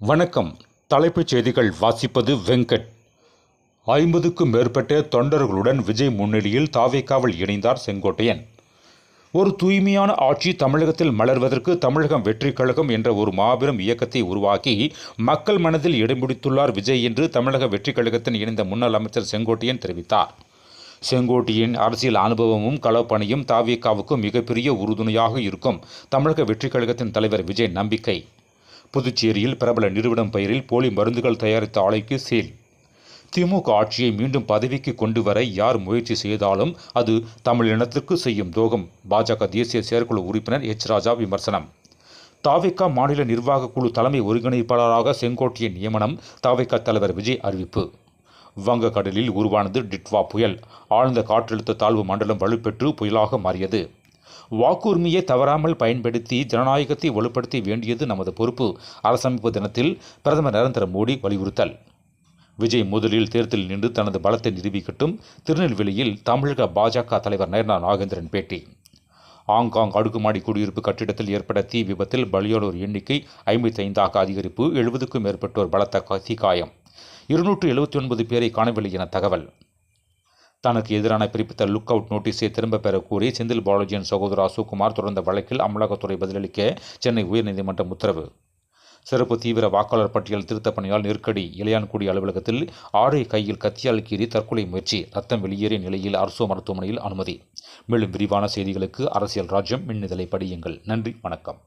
வணக்கம். தலைப்புச் செய்திகள் வாசிப்பது வெங்கட். 50க்கும் மேற்பட்ட தொண்டர்களுடன் விஜய் முன்னிலையில் தாவேகாவில் இணைந்தார் செங்கோட்டையன். ஒரு தூய்மையான ஆட்சி தமிழகத்தில் மலர்வதற்கு தமிழகம் வெற்றிக் கழகம் என்ற ஒரு மாபெரும் இயக்கத்தை உருவாக்கி மக்கள் மனதில் இடம் பிடித்துள்ளார் விஜய் என்று தமிழக வெற்றிக் கழகத்தின் இணைந்த முன்னாள் அமைச்சர் செங்கோட்டையன் தெரிவித்தார். செங்கோட்டையின் அரசியல் அனுபவமும் களப்பணியும் தாவேகாவுக்கு மிகப்பெரிய உறுதுணையாக இருக்கும் தமிழக வெற்றிக் கழகத்தின் தலைவர் விஜய் நம்பிக்கை. புதுச்சேரியில் பிரபல நிறுவனம் பெயரில் போலி மருந்துகள் தயாரித்த ஆலைக்கு சீல். திமுக ஆட்சியை மீண்டும் பதவிக்கு கொண்டு வர யார் முயற்சி செய்தாலும் அது தமிழினத்திற்கு செய்யும் துரோகம். பாஜக தேசிய செயற்குழு உறுப்பினர் எச். ராஜா விமர்சனம். தாவேகா மாநில நிர்வாக குழு தலைமை ஒருங்கிணைப்பாளராக செங்கோட்டையன் நியமனம். தாவேகா தலைவர் விஜய் அறிவிப்பு. வங்கக்கடலில் உருவானது டிட்வா புயல். ஆழ்ந்த காற்றழுத்த தாழ்வு மண்டலம் வலுப்பெற்று புயலாக மாறியது. வாக்குரிமையை தவறாமல் பயன்படுத்தி ஜனநாயகத்தை வலுப்படுத்த வேண்டியது நமது பொறுப்பு. அரசமைப்பு தினத்தில் பிரதமர் நரேந்திர மோடி வலியுறுத்தல். விஜய் முதலில் தேர்தலில் நின்று தனது பலத்தை நிரூபிக்கட்டும். திருநெல்வேலியில் தமிழக பாஜக தலைவர் நயனா நாகேந்திரன் பேட்டி. ஹாங்காங் அடுக்குமாடி குடியிருப்பு கட்டிடத்தில் ஏற்பட்ட தீ விபத்தில் பலியானோர் எண்ணிக்கை 55ஆக அதிகரிப்பு. 70க்கும் மேற்பட்டோர் பலத்த தீக்காயம். 279 பேரை காணவில்லை என தகவல். தனக்கு எதிரான பிறப்பித்த லுக் அவுட் நோட்டீஸை திரும்பப் பெற கோரி செந்தில் பாலாஜியின் சகோதரர் அசோக்குமார் தொடர்ந்த வழக்கில் அமலாக்கத்துறை பதிலளிக்க சென்னை உயர்நீதிமன்றம் உத்தரவு. சிறப்பு தீவிர வாக்காளர் பட்டியல் திருத்தப் பணியால் நெருக்கடி. இளையான்குடி அலுவலகத்தில் ஆடை கையில் கத்தியால் கீறி தற்கொலை முயற்சி. ரத்தம் வெளியேறிய நிலையில் அரசு மருத்துவமனையில் அனுமதி. மேலும் விரிவான செய்திகளுக்கு அரசியல் ராஜ்யம் மின்னிதழை படியுங்கள். நன்றி, வணக்கம்.